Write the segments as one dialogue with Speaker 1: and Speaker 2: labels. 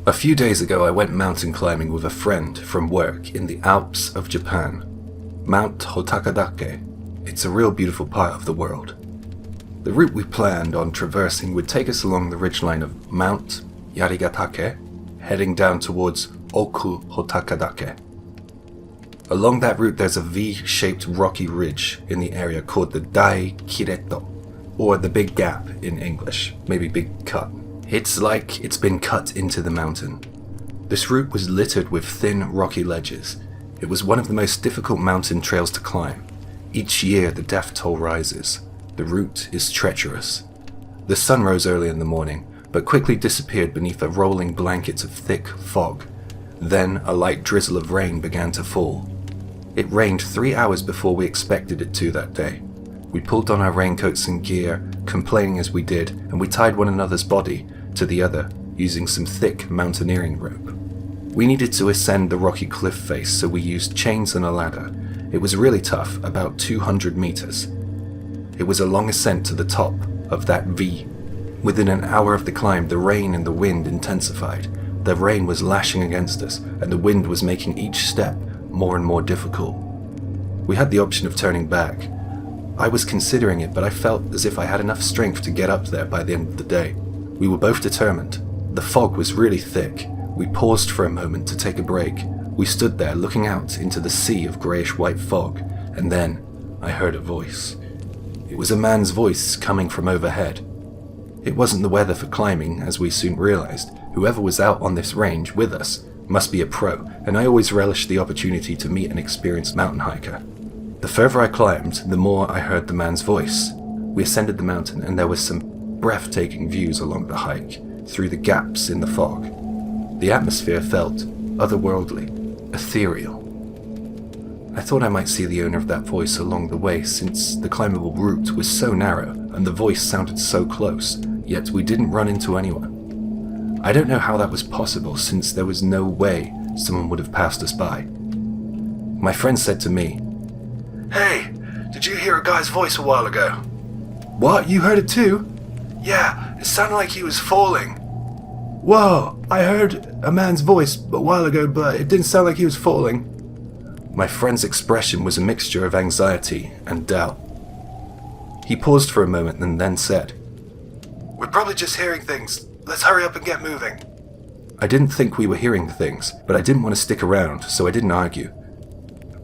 Speaker 1: A few days ago, I went mountain climbing with a friend from work in the Alps of Japan, Mount Hotakadake. It's a real beautiful part of the world. The route we planned on traversing would take us along the ridgeline of Mount Yarigatake, heading down towards Oku Hotakadake. Along that route there's a V-shaped rocky ridge in the area called the Dai Kireto, or the Big Gap in English, maybe Big Cut. It's like it's been cut into the mountain. This route was littered with thin rocky ledges. It was one of the most difficult mountain trails to climb. Each year the death toll rises. The route is treacherous. The sun rose early in the morning, but quickly disappeared beneath a rolling blanket of thick fog. Then a light drizzle of rain began to fall. It rained 3 hours before we expected it to that day. We pulled on our raincoats and gear, complaining as we did, and we tied one another's body to the other using some thick mountaineering rope. We needed to ascend the rocky cliff face, so we used chains and a ladder. It was really tough, about 200 meters. It was a long ascent to the top of that V. Within an hour of the climb, the rain and the wind intensified. The rain was lashing against us, and the wind was making each step more and more difficult. We had the option of turning back. I was considering it, but I felt as if I had enough strength to get up there by the end of the day. We were both determined. The fog was really thick. We paused for a moment to take a break. We stood there looking out into the sea of greyish-white fog, and then I heard a voice. It was a man's voice coming from overhead. It wasn't the weather for climbing, as we soon realized. Whoever was out on this range with us must be a pro, and I always relished the opportunity to meet an experienced mountain hiker. The further I climbed, the more I heard the man's voice. We ascended the mountain, and there were some breathtaking views along the hike, through the gaps in the fog. The atmosphere felt otherworldly, ethereal. I thought I might see the owner of that voice along the way, since the climbable route was so narrow and the voice sounded so close, yet we didn't run into anyone. I don't know how that was possible, since there was no way someone would have passed us by. My friend said to me, "Hey, did you hear a guy's voice a while ago?" "What, you heard it too?" "Yeah, it sounded like he was falling." "Whoa, I heard a man's voice a while ago, but it didn't sound like he was falling." My friend's expression was a mixture of anxiety and doubt. He paused for a moment and then said, "We're probably just hearing things. Let's hurry up and get moving." I didn't think we were hearing things, but I didn't want to stick around, so I didn't argue.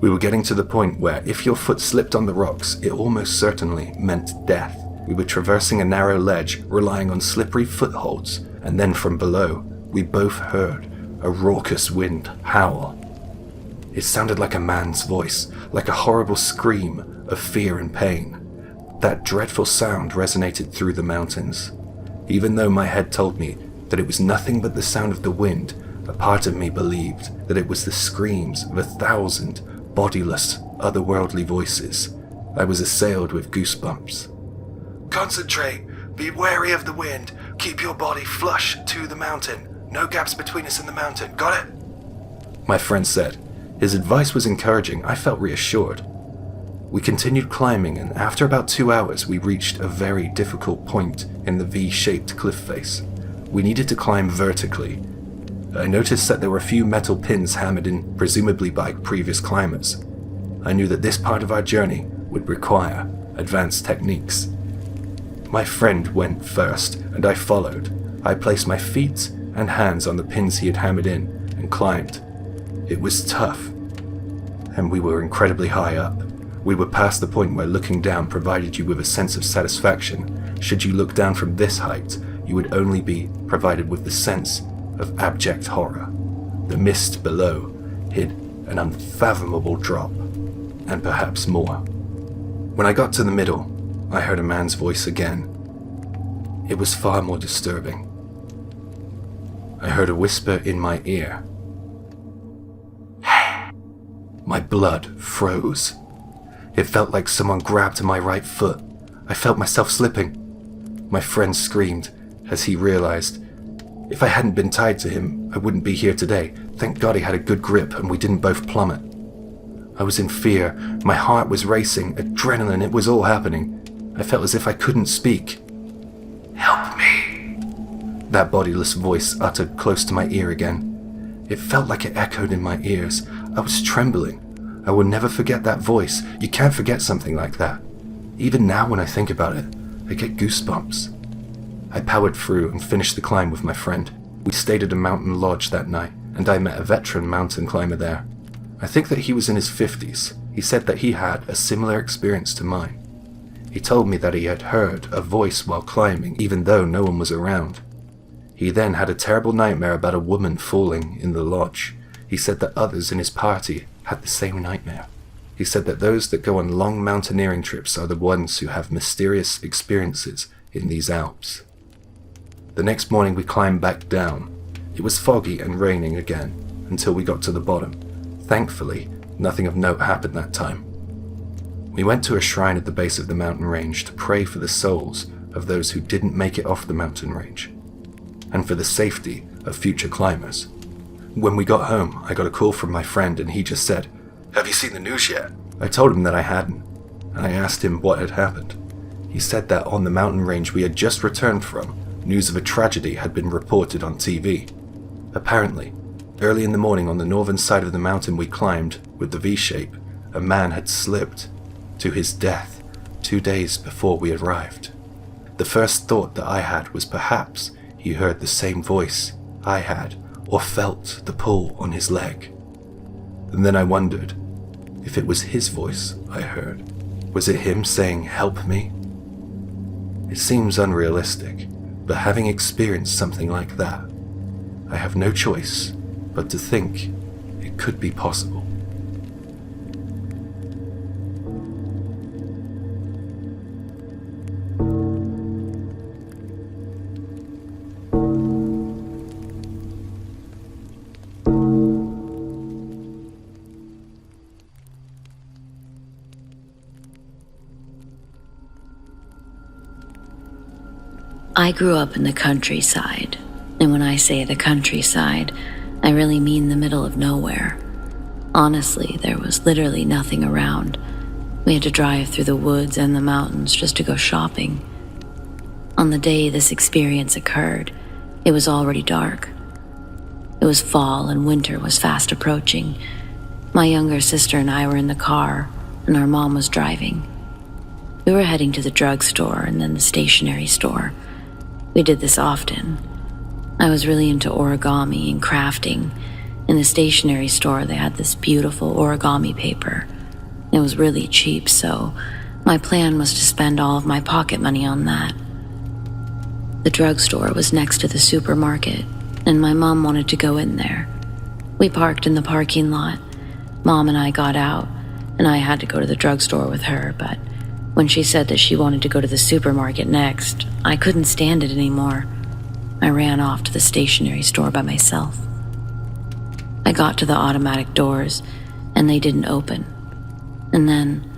Speaker 1: We were getting to the point where if your foot slipped on the rocks, it almost certainly meant death. We were traversing a narrow ledge, relying on slippery footholds, and then from below, we both heard a raucous wind howl. It sounded like a man's voice, like a horrible scream of fear and pain. That dreadful sound resonated through the mountains. Even though my head told me that it was nothing but the sound of the wind, a part of me believed that it was the screams of 1,000 bodiless, otherworldly voices. I was assailed with goosebumps. "Concentrate, be wary of the wind, keep your body flush to the mountain, no gaps between us and the mountain, got it?" My friend said. His advice was encouraging. I felt reassured. We continued climbing, and after about 2 hours we reached a very difficult point in the V-shaped cliff face. We needed to climb vertically. I noticed that there were a few metal pins hammered in, presumably by previous climbers. I knew that this part of our journey would require advanced techniques. My friend went first, and I followed. I placed my feet and hands on the pins he had hammered in and climbed. It was tough, and we were incredibly high up. We were past the point where looking down provided you with a sense of satisfaction. Should you look down from this height, you would only be provided with the sense of abject horror. The mist below hid an unfathomable drop, and perhaps more. When I got to the middle, I heard a man's voice again. It was far more disturbing. I heard a whisper in my ear. My blood froze. It felt like someone grabbed my right foot. I felt myself slipping. My friend screamed as he realized, if I hadn't been tied to him, I wouldn't be here today. Thank God he had a good grip and we didn't both plummet. I was in fear. My heart was racing. Adrenaline, it was all happening. I felt as if I couldn't speak. "Help me," That bodiless voice uttered close to my ear again. It felt like it echoed in my ears. I was trembling. I will never forget that voice. You can't forget something like that. Even now when I think about it, I get goosebumps. I powered through and finished the climb with my friend. We stayed at a mountain lodge that night, and I met a veteran mountain climber there. I think that he was in his 50s. He said that he had a similar experience to mine. He told me that he had heard a voice while climbing, even though no one was around. He then had a terrible nightmare about a woman falling in the lodge. He said that others in his party had the same nightmare. He said that those that go on long mountaineering trips are the ones who have mysterious experiences in these Alps. The next morning we climbed back down. It was foggy and raining again until we got to the bottom. Thankfully, nothing of note happened that time. We went to a shrine at the base of the mountain range to pray for the souls of those who didn't make it off the mountain range, and for the safety of future climbers. When we got home, I got a call from my friend and he just said, "Have you seen the news yet?" I told him that I hadn't, and I asked him what had happened. He said that on the mountain range we had just returned from, news of a tragedy had been reported on TV. Apparently, early in the morning on the northern side of the mountain we climbed, with the V-shape, a man had slipped to his death 2 days before we arrived. The first thought that I had was perhaps he heard the same voice I had, or felt the pull on his leg. And then I wondered if it was his voice I heard. Was it him saying, "Help me"? It seems unrealistic, but having experienced something like that, I have no choice but to think it could be possible.
Speaker 2: I grew up in the countryside, and when I say the countryside, I really mean the middle of nowhere. Honestly, there was literally nothing around. We had to drive through the woods and the mountains just to go shopping. On the day this experience occurred, it was already dark. It was fall and winter was fast approaching. My younger sister and I were in the car, and our mom was driving. We were heading to the drugstore and then the stationery store. We did this often. I was really into origami and crafting. In the stationery store, they had this beautiful origami paper. It was really cheap, so my plan was to spend all of my pocket money on that. The drugstore was next to the supermarket, and my mom wanted to go in there. We parked in the parking lot. Mom and I got out, and I had to go to the drugstore with her, but when she said that she wanted to go to the supermarket next, I couldn't stand it anymore. I ran off to the stationery store by myself. I got to the automatic doors, and they didn't open. And then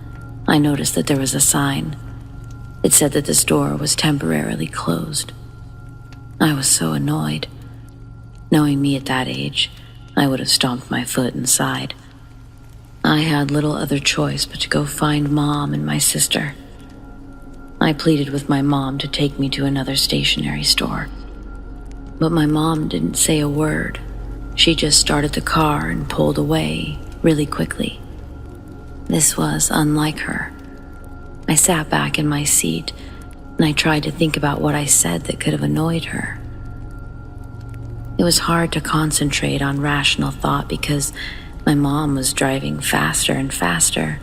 Speaker 2: I noticed that there was a sign. It said that the store was temporarily closed. I was so annoyed. Knowing me at that age, I would have stomped my foot inside. I had little other choice but to go find Mom and my sister. I pleaded with my mom to take me to another stationery store. But my mom didn't say a word. She just started the car and pulled away really quickly. This was unlike her. I sat back in my seat and I tried to think about what I said that could have annoyed her. It was hard to concentrate on rational thought because my mom was driving faster and faster.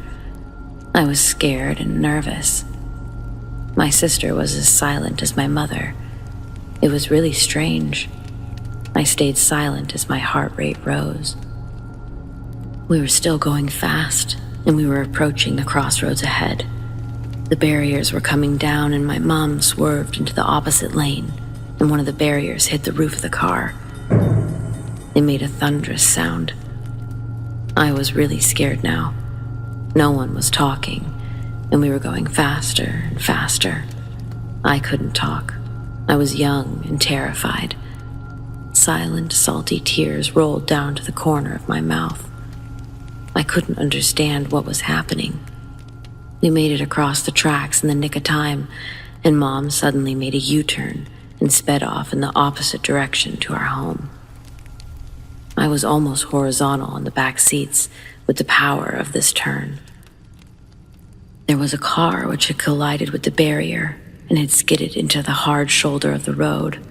Speaker 2: I was scared and nervous. My sister was as silent as my mother. It was really strange. I stayed silent as my heart rate rose. We were still going fast, and we were approaching the crossroads ahead. The barriers were coming down, and my mom swerved into the opposite lane, and one of the barriers hit the roof of the car. It made a thunderous sound. I was really scared now. No one was talking, and we were going faster and faster. I couldn't talk. I was young and terrified. Silent, salty tears rolled down to the corner of my mouth. I couldn't understand what was happening. We made it across the tracks in the nick of time, and Mom suddenly made a U-turn and and sped off in the opposite direction to our home. I was almost horizontal on the back seats with the power of this turn. There was a car which had collided with the barrier and had skidded into the hard shoulder of the road.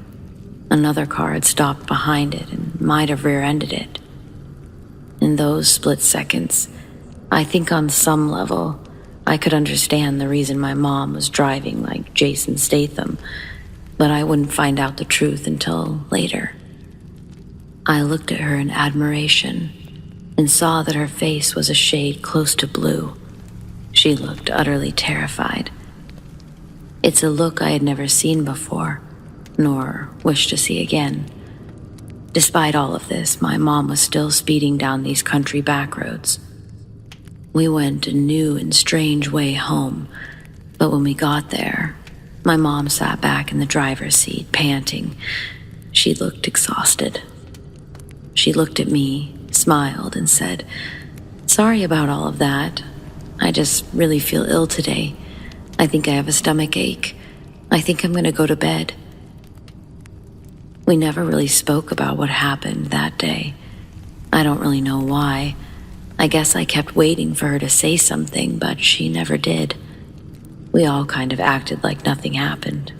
Speaker 2: Another car had stopped behind it and might have rear-ended it. In those split seconds, I think on some level, I could understand the reason my mom was driving like Jason Statham, but I wouldn't find out the truth until later. I looked at her in admiration and saw that her face was a shade close to blue. She looked utterly terrified. It's a look I had never seen before, nor wished to see again. Despite all of this, my mom was still speeding down these country back roads. We went a new and strange way home, but when we got there, my mom sat back in the driver's seat, panting. She looked exhausted. She looked at me, smiled, and said, "Sorry about all of that. I just really feel ill today. I think I have a stomach ache. I think I'm going to go to bed." We never really spoke about what happened that day. I don't really know why. I guess I kept waiting for her to say something, but she never did. We all kind of acted like nothing happened.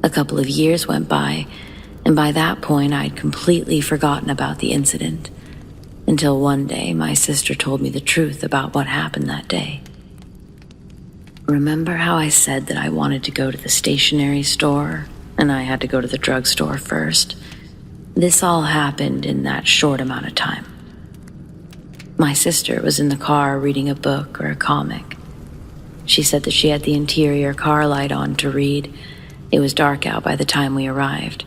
Speaker 2: A couple of years went by, and by that point I'd completely forgotten about the incident, until one day my sister told me the truth about what happened that day. Remember how I said that I wanted to go to the stationery store, and I had to go to the drugstore first? This all happened in that short amount of time. My sister was in the car reading a book or a comic. She said that she had the interior car light on to read. It was dark out by the time we arrived.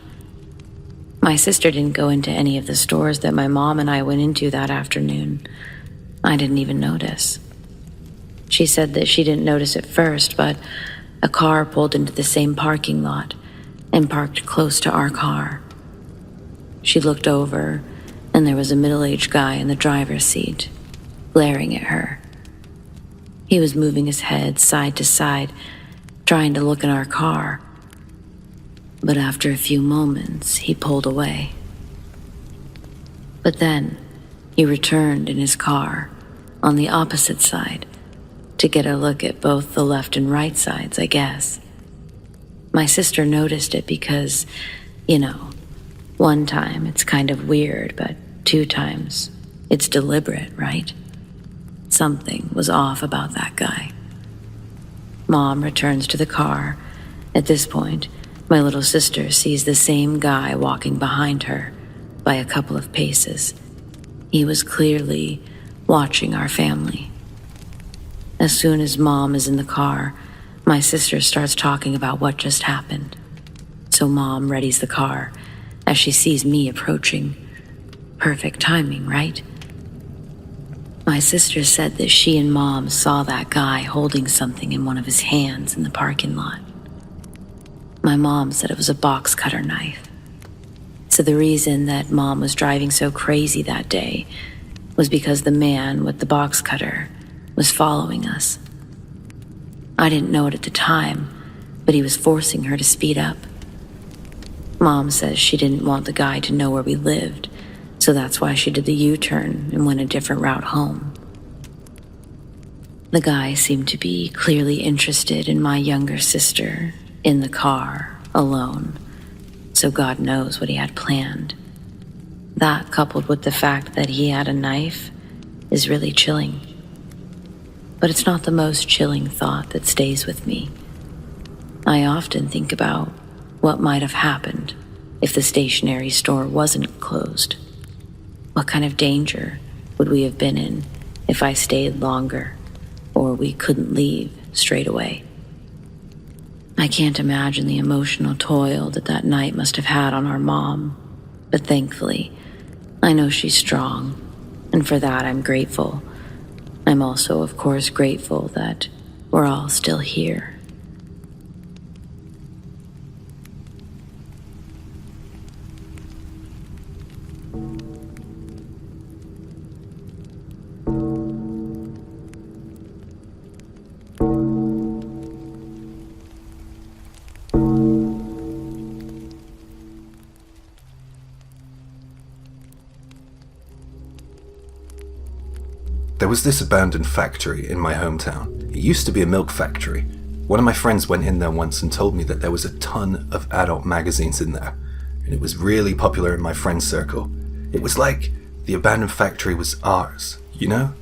Speaker 2: My sister didn't go into any of the stores that my mom and I went into that afternoon. I didn't even notice. She said that she didn't notice at first, but a car pulled into the same parking lot and parked close to our car. She looked over, and there was a middle-aged guy in the driver's seat, glaring at her. He was moving his head side to side, trying to look in our car. But after a few moments, he pulled away. But then, he returned in his car, on the opposite side, to get a look at both the left and right sides, I guess. My sister noticed it because, one time it's kind of weird, but 2 times it's deliberate, right? Something was off about that guy. Mom returns to the car. At this point, my little sister sees the same guy walking behind her by a couple of paces. He was clearly watching our family. As soon as Mom is in the car, my sister starts talking about what just happened. So Mom readies the car as she sees me approaching. Perfect timing, right? My sister said that she and Mom saw that guy holding something in one of his hands in the parking lot. My mom said it was a box cutter knife. So the reason that Mom was driving so crazy that day was because the man with the box cutter was following us. I didn't know it at the time, but he was forcing her to speed up. Mom says she didn't want the guy to know where we lived, so that's why she did the U-turn and went a different route home. The guy seemed to be clearly interested in my younger sister, in the car, alone, so God knows what he had planned. That, coupled with the fact that he had a knife, is really chilling. But it's not the most chilling thought that stays with me. I often think about what might have happened if the stationery store wasn't closed. What kind of danger would we have been in if I stayed longer, or we couldn't leave straight away? I can't imagine the emotional toil that night must have had on our mom, but thankfully, I know she's strong, and for that I'm grateful. I'm also, of course, grateful that we're all still here.
Speaker 1: There was this abandoned factory in my hometown. It used to be a milk factory. One of my friends went in there once and told me that there was a ton of adult magazines in there, and it was really popular in my friend circle. It was like the abandoned factory was ours, you know?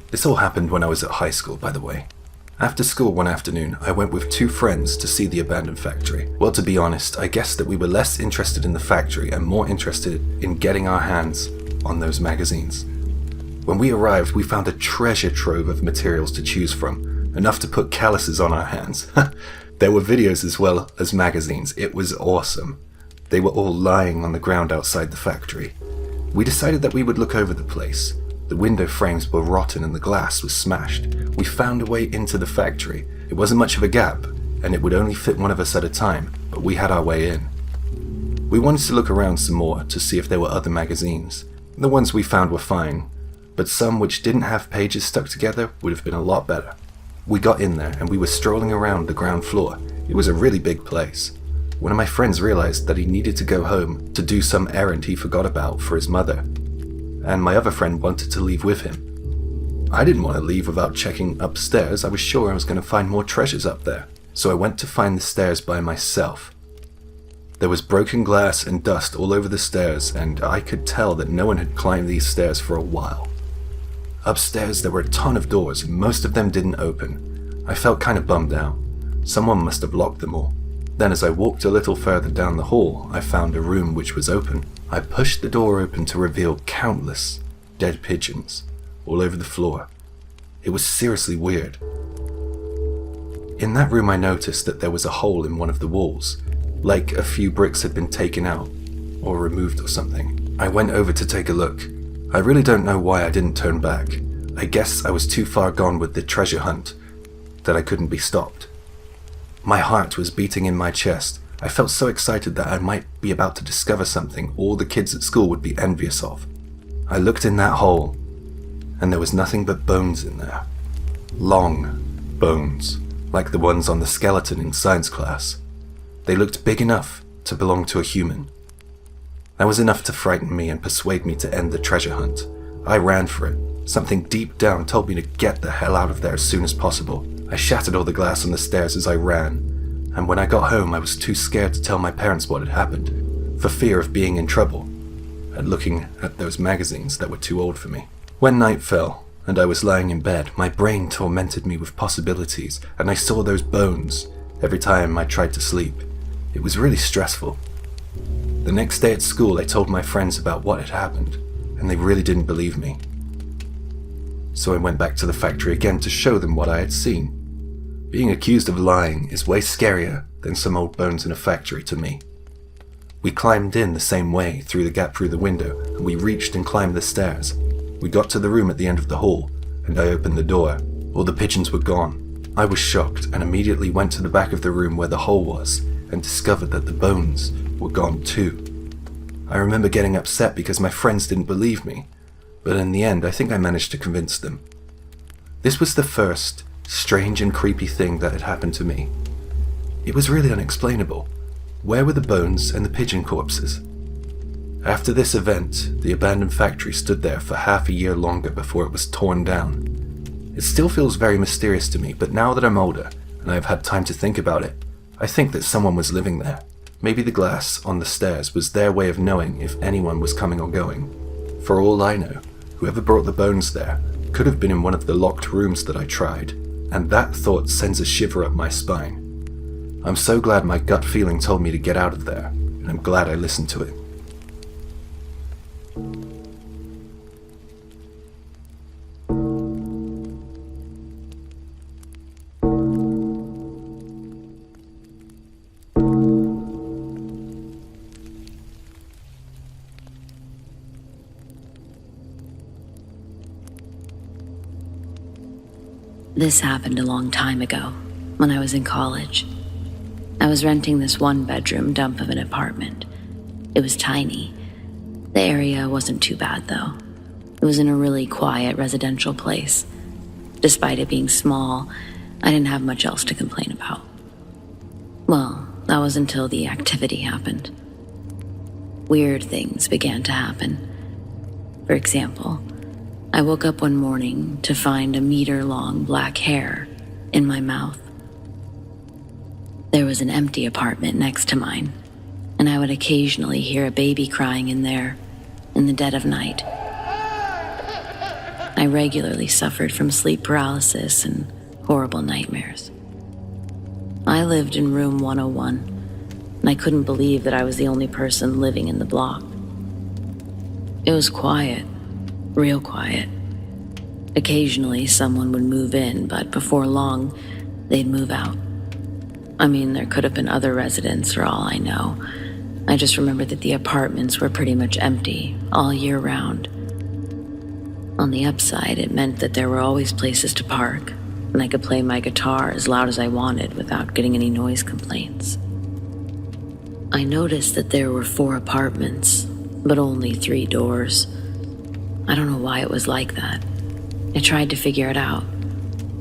Speaker 1: This all happened when I was at high school, by the way. After school one afternoon, I went with 2 friends to see the abandoned factory. Well, to be honest, I guess that we were less interested in the factory and more interested in getting our hands on those magazines. When we arrived, we found a treasure trove of materials to choose from, enough to put calluses on our hands. There were videos as well as magazines. It was awesome. They were all lying on the ground outside the factory. We decided that we would look over the place. The window frames were rotten and the glass was smashed. We found a way into the factory. It wasn't much of a gap, and it would only fit one of us at a time, but we had our way in. We wanted to look around some more to see if there were other magazines. The ones we found were fine, but some which didn't have pages stuck together would have been a lot better. We got in there and we were strolling around the ground floor. It was a really big place. One of my friends realized that he needed to go home to do some errand he forgot about for his mother, and my other friend wanted to leave with him. I didn't want to leave without checking upstairs. I was sure I was going to find more treasures up there, so I went to find the stairs by myself. There was broken glass and dust all over the stairs, and I could tell that no one had climbed these stairs for a while. Upstairs there were a ton of doors, and most of them didn't open. I felt kind of bummed out. Someone must have locked them all. Then as I walked a little further down the hall, I found a room which was open. I pushed the door open to reveal countless dead pigeons all over the floor. It was seriously weird. In that room I noticed that there was a hole in one of the walls, like a few bricks had been taken out or removed or something. I went over to take a look. I really don't know why I didn't turn back. I guess I was too far gone with the treasure hunt that I couldn't be stopped. My heart was beating in my chest. I felt so excited that I might be about to discover something all the kids at school would be envious of. I looked in that hole, and there was nothing but bones in there. Long bones, like the ones on the skeleton in science class. They looked big enough to belong to a human. That was enough to frighten me and persuade me to end the treasure hunt. I ran for it. Something deep down told me to get the hell out of there as soon as possible. I shattered all the glass on the stairs as I ran, and when I got home I was too scared to tell my parents what had happened, for fear of being in trouble, and looking at those magazines that were too old for me. When night fell, and I was lying in bed, my brain tormented me with possibilities, and I saw those bones every time I tried to sleep. It was really stressful. The next day at school I told my friends about what had happened, and they really didn't believe me. So I went back to the factory again to show them what I had seen. Being accused of lying is way scarier than some old bones in a factory to me. We climbed in the same way, through the gap through the window, and we reached and climbed the stairs. We got to the room at the end of the hall, and I opened the door. All the pigeons were gone. I was shocked and immediately went to the back of the room where the hole was, and discovered that the bones were gone too. I remember getting upset because my friends didn't believe me, but in the end I think I managed to convince them. This was the first strange and creepy thing that had happened to me. It was really unexplainable. Where were the bones and the pigeon corpses? After this event, the abandoned factory stood there for half a year longer before it was torn down. It still feels very mysterious to me, but now that I'm older and I have had time to think about it, I think that someone was living there. Maybe the glass on the stairs was their way of knowing if anyone was coming or going. For all I know, whoever brought the bones there could have been in one of the locked rooms that I tried, and that thought sends a shiver up my spine. I'm so glad my gut feeling told me to get out of there, and I'm glad I listened to it.
Speaker 2: This happened a long time ago, when I was in college. I was renting this one-bedroom dump of an apartment. It was tiny. The area wasn't too bad, though. It was in a really quiet residential place. Despite it being small, I didn't have much else to complain about. Well, that was until the activity happened. Weird things began to happen. For example, I woke up one morning to find a meter-long black hair in my mouth. There was an empty apartment next to mine, and I would occasionally hear a baby crying in there in the dead of night. I regularly suffered from sleep paralysis and horrible nightmares. I lived in room 101, and I couldn't believe that I was the only person living in the block. It was quiet, real quiet. Occasionally, someone would move in, but before long, they'd move out. I mean, there could have been other residents for all I know. I just remember that the apartments were pretty much empty all year round. On the upside, it meant that there were always places to park, and I could play my guitar as loud as I wanted without getting any noise complaints. I noticed that there were 4 apartments, but only 3 doors. I don't know why it was like that. I tried to figure it out.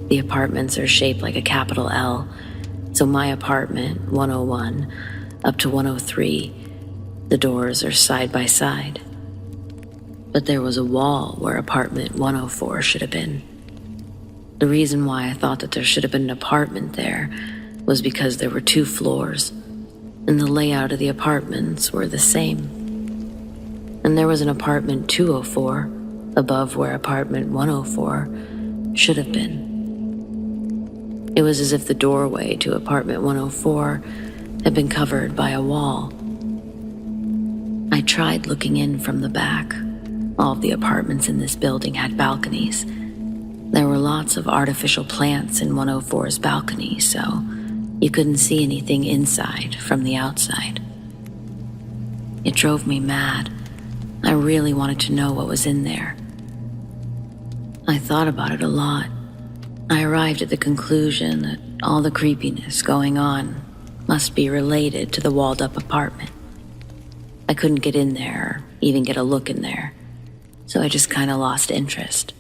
Speaker 2: The apartments are shaped like a capital L, so my apartment, 101, up to 103, the doors are side by side. But there was a wall where apartment 104 should have been. The reason why I thought that there should have been an apartment there was because there were 2 floors, and the layout of the apartments were the same. And there was an apartment 204 above where apartment 104 should have been. It was as if the doorway to apartment 104 had been covered by a wall. I tried looking in from the back. All of the apartments in this building had balconies. There were lots of artificial plants in 104's balcony, so you couldn't see anything inside from the outside. It drove me mad. I really wanted to know what was in there. I thought about it a lot. I arrived at the conclusion that all the creepiness going on must be related to the walled-up apartment. I couldn't get in there, or even get a look in there, so I just kind of lost interest.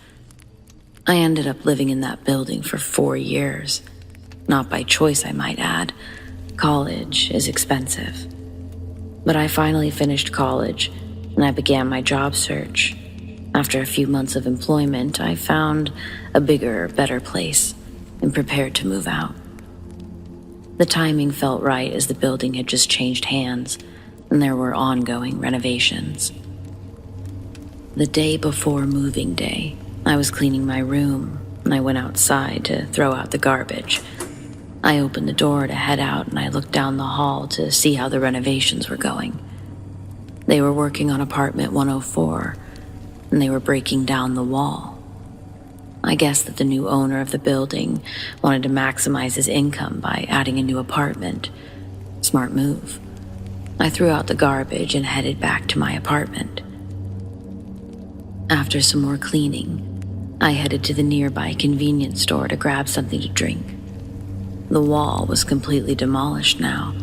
Speaker 2: I ended up living in that building for 4 years. Not by choice, I might add. College is expensive. But I finally finished college, and I began my job search. After a few months of employment, I found a bigger, better place and prepared to move out. The timing felt right as the building had just changed hands, and there were ongoing renovations. The day before moving day, I was cleaning my room, and I went outside to throw out the garbage. I opened the door to head out, and I looked down the hall to see how the renovations were going. They were working on apartment 104, and they were breaking down the wall. I guess that the new owner of the building wanted to maximize his income by adding a new apartment. Smart move. I threw out the garbage and headed back to my apartment. After some more cleaning, I headed to the nearby convenience store to grab something to drink. The wall was completely demolished now,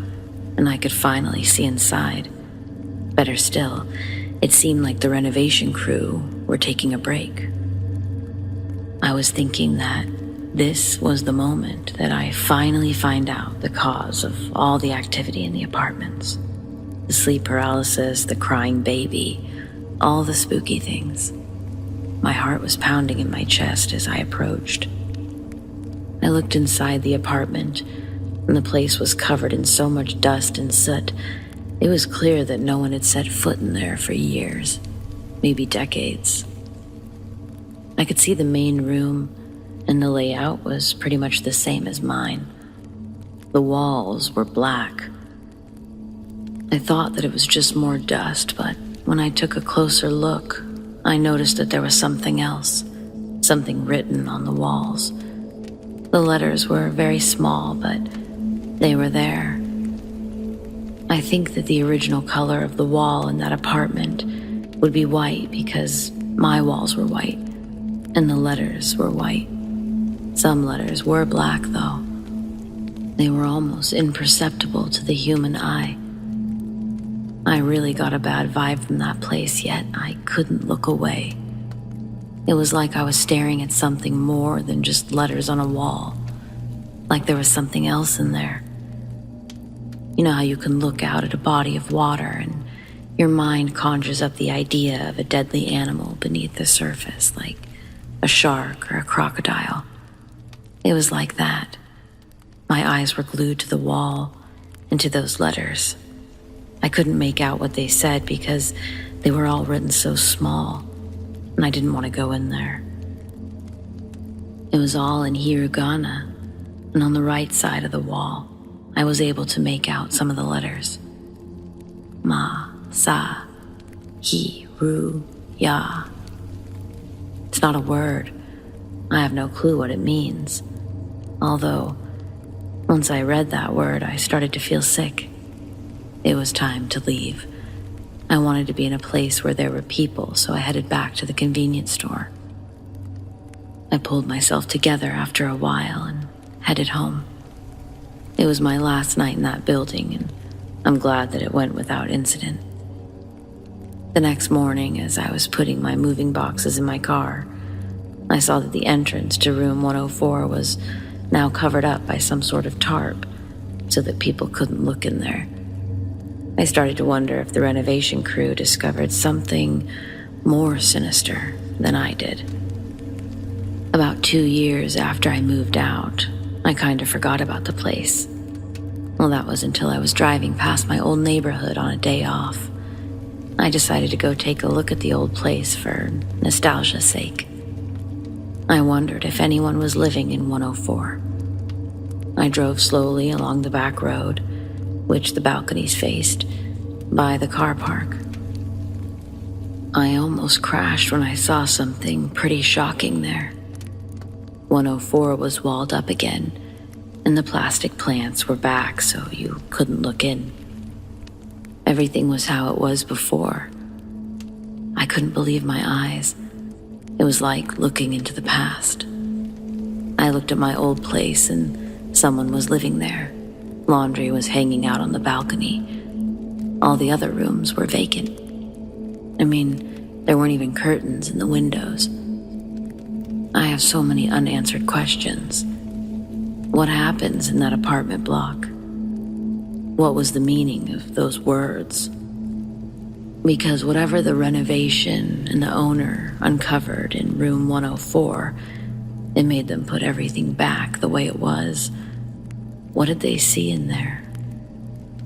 Speaker 2: and I could finally see inside. Better still, it seemed like the renovation crew were taking a break. I was thinking that this was the moment that I finally find out the cause of all the activity in the apartments. The sleep paralysis, the crying baby, all the spooky things. My heart was pounding in my chest as I approached. I looked inside the apartment, and the place was covered in so much dust and soot. It was clear that no one had set foot in there for years, maybe decades. I could see the main room, and the layout was pretty much the same as mine. The walls were black. I thought that it was just more dust, but when I took a closer look, I noticed that there was something else, something written on the walls. The letters were very small, but they were there. I think that the original color of the wall in that apartment would be white because my walls were white, and the letters were white. Some letters were black, though. They were almost imperceptible to the human eye. I really got a bad vibe from that place, yet I couldn't look away. It was like I was staring at something more than just letters on a wall, like there was something else in there. You know how you can look out at a body of water and Your mind conjures up the idea of a deadly animal beneath the surface, like a shark or a crocodile. It was like that. My eyes were glued to the wall and to those letters. I couldn't make out what they said because they were all written so small, and I didn't want to go in there. It was all in hiragana, and on the right side of the wall, I was able to make out some of the letters. Ma, sa, hi, ru, ya. It's not a word. I have no clue what it means. Although, once I read that word, I started to feel sick. It was time to leave. I wanted to be in a place where there were people, so I headed back to the convenience store. I pulled myself together after a while and headed home. It was my last night in that building, and I'm glad that it went without incident. The next morning, as I was putting my moving boxes in my car, I saw that the entrance to room 104 was now covered up by some sort of tarp so that people couldn't look in there. I started to wonder if the renovation crew discovered something more sinister than I did. About 2 years after I moved out, I kind of forgot about the place. Well, that was until I was driving past my old neighborhood on a day off. I decided to go take a look at the old place for nostalgia's sake. I wondered if anyone was living in 104. I drove slowly along the back road, which the balconies faced, by the car park. I almost crashed when I saw something pretty shocking there. 104 was walled up again, and the plastic plants were back so you couldn't look in. Everything was how it was before. I couldn't believe my eyes. It was like looking into the past. I looked at my old place and someone was living there. Laundry was hanging out on the balcony. All the other rooms were vacant. I mean, there weren't even curtains in the windows. I have so many unanswered questions. What happens in that apartment block? What was the meaning of those words? Because whatever the renovation and the owner uncovered in room 104, it made them put everything back the way it was. What did they see in there?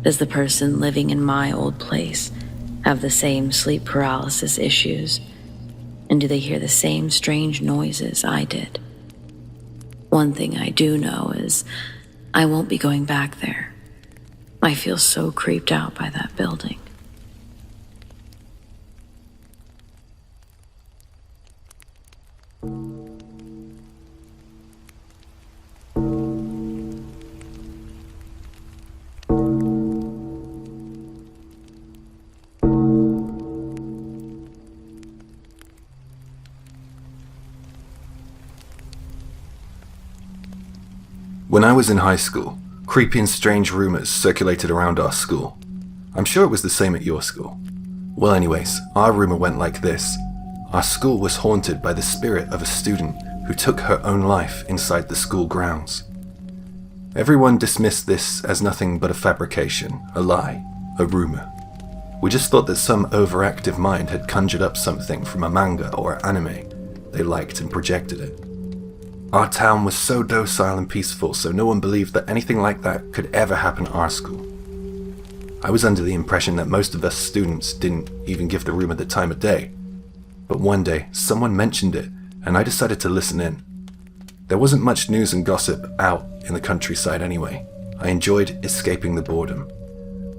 Speaker 2: Does the person living in my old place have the same sleep paralysis issues? And do they hear the same strange noises I did? One thing I do know is I won't be going back there. I feel so creeped out by that building.
Speaker 1: When I was in high school, creepy and strange rumors circulated around our school. I'm sure it was the same at your school. Well, anyways, our rumor went like this. Our school was haunted by the spirit of a student who took her own life inside the school grounds. Everyone dismissed this as nothing but a fabrication, a lie, a rumor. We just thought that some overactive mind had conjured up something from a manga or anime they liked and projected it. Our town was so docile and peaceful, so no one believed that anything like that could ever happen at our school. I was under the impression that most of us students didn't even give the rumor the time of day. But one day, someone mentioned it, and I decided to listen in. There wasn't much news and gossip out in the countryside anyway. I enjoyed escaping the boredom.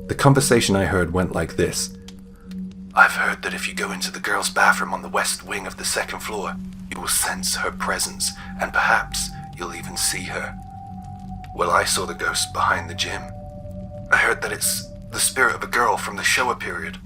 Speaker 1: The conversation I heard went like this. I've heard that if you go into the girls' bathroom on the west wing of the second floor, you will sense her presence, and perhaps you'll even see her. Well, I saw the ghost behind the gym. I heard that it's the spirit of a girl from the Showa period.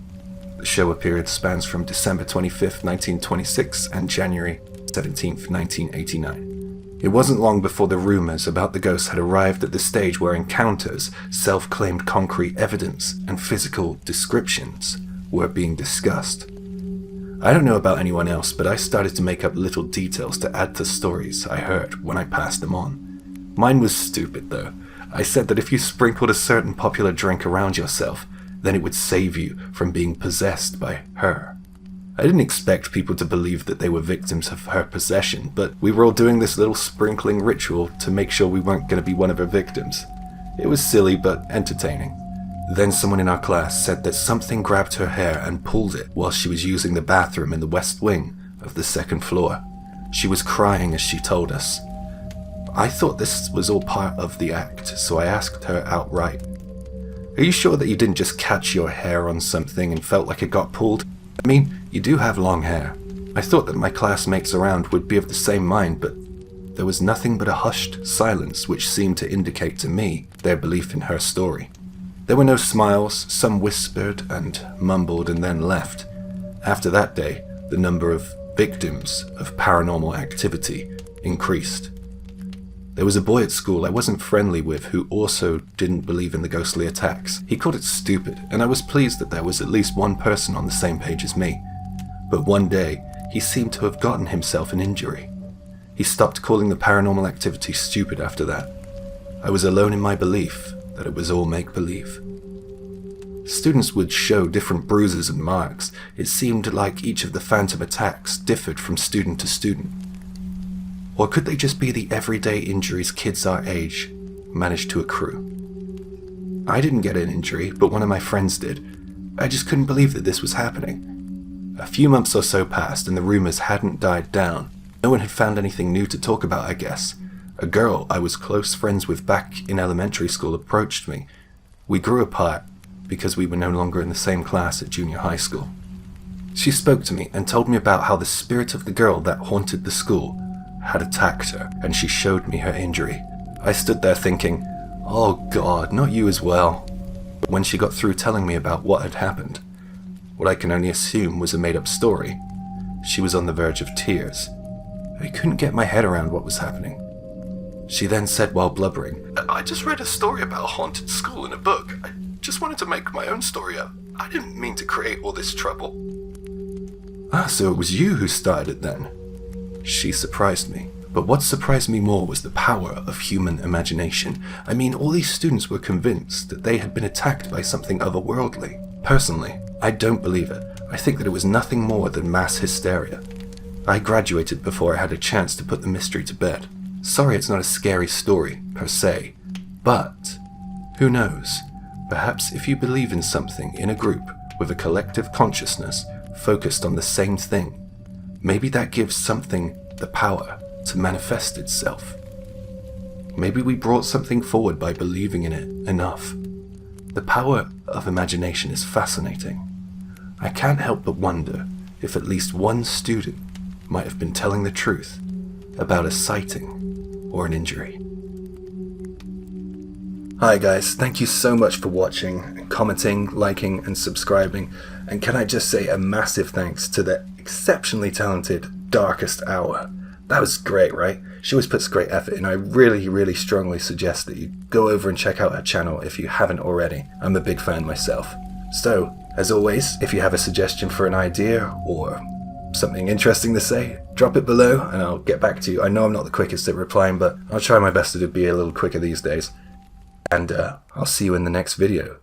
Speaker 1: The Showa period spans from December 25th, 1926 and January 17th, 1989. It wasn't long before the rumors about the ghost had arrived at the stage where encounters, self-claimed concrete evidence, and physical descriptions were being discussed. I don't know about anyone else, but I started to make up little details to add to stories I heard when I passed them on. Mine was stupid though. I said that if you sprinkled a certain popular drink around yourself, then it would save you from being possessed by her. I didn't expect people to believe that they were victims of her possession, but we were all doing this little sprinkling ritual to make sure we weren't going to be one of her victims. It was silly but entertaining. Then someone in our class said that something grabbed her hair and pulled it while she was using the bathroom in the west wing of the second floor. She was crying as she told us. I thought this was all part of the act, so I asked her outright, "Are you sure that you didn't just catch your hair on something and felt like it got pulled? I mean, you do have long hair." I thought that my classmates around would be of the same mind, but there was nothing but a hushed silence which seemed to indicate to me their belief in her story. There were no smiles, some whispered and mumbled and then left. After that day, the number of victims of paranormal activity increased. There was a boy at school I wasn't friendly with who also didn't believe in the ghostly attacks. He called it stupid, and I was pleased that there was at least one person on the same page as me. But one day, he seemed to have gotten himself an injury. He stopped calling the paranormal activity stupid after that. I was alone in my belief that it was all make-believe. Students would show different bruises and marks. It seemed like each of the phantom attacks differed from student to student. Or could they just be the everyday injuries kids our age managed to accrue? I didn't get an injury, but one of my friends did. I just couldn't believe that this was happening. A few months or so passed and the rumors hadn't died down. No one had found anything new to talk about, I guess. A girl I was close friends with back in elementary school approached me. We grew apart because we were no longer in the same class at junior high school. She spoke to me and told me about how the spirit of the girl that haunted the school had attacked her, and she showed me her injury. I stood there thinking, oh God, not you as well. But when she got through telling me about what had happened, what I can only assume was a made-up story, she was on the verge of tears. I couldn't get my head around what was happening. She then said while blubbering, "I just read a story about a haunted school in a book. I just wanted to make my own story up. I didn't mean to create all this trouble." "Ah, so it was you who started it then?" She surprised me. But what surprised me more was the power of human imagination. I mean, all these students were convinced that they had been attacked by something otherworldly. Personally, I don't believe it. I think that it was nothing more than mass hysteria. I graduated before I had a chance to put the mystery to bed. Sorry it's not a scary story, per se, but who knows? Perhaps if you believe in something in a group with a collective consciousness focused on the same thing, maybe that gives something the power to manifest itself. Maybe we brought something forward by believing in it enough. The power of imagination is fascinating. I can't help but wonder if at least one student might have been telling the truth about a sighting or an injury. Hi guys, thank you so much for watching, commenting, liking and subscribing, and can I just say a massive thanks to the exceptionally talented Darkest Hour. That was great, right? She always puts great effort in. I really strongly suggest that you go over and check out her channel if you haven't already. I'm a big fan myself. So, as always, if you have a suggestion for an idea or something interesting to say, drop it below and I'll get back to you. I know I'm not the quickest at replying, but I'll try my best to be a little quicker these days. And I'll see you in the next video.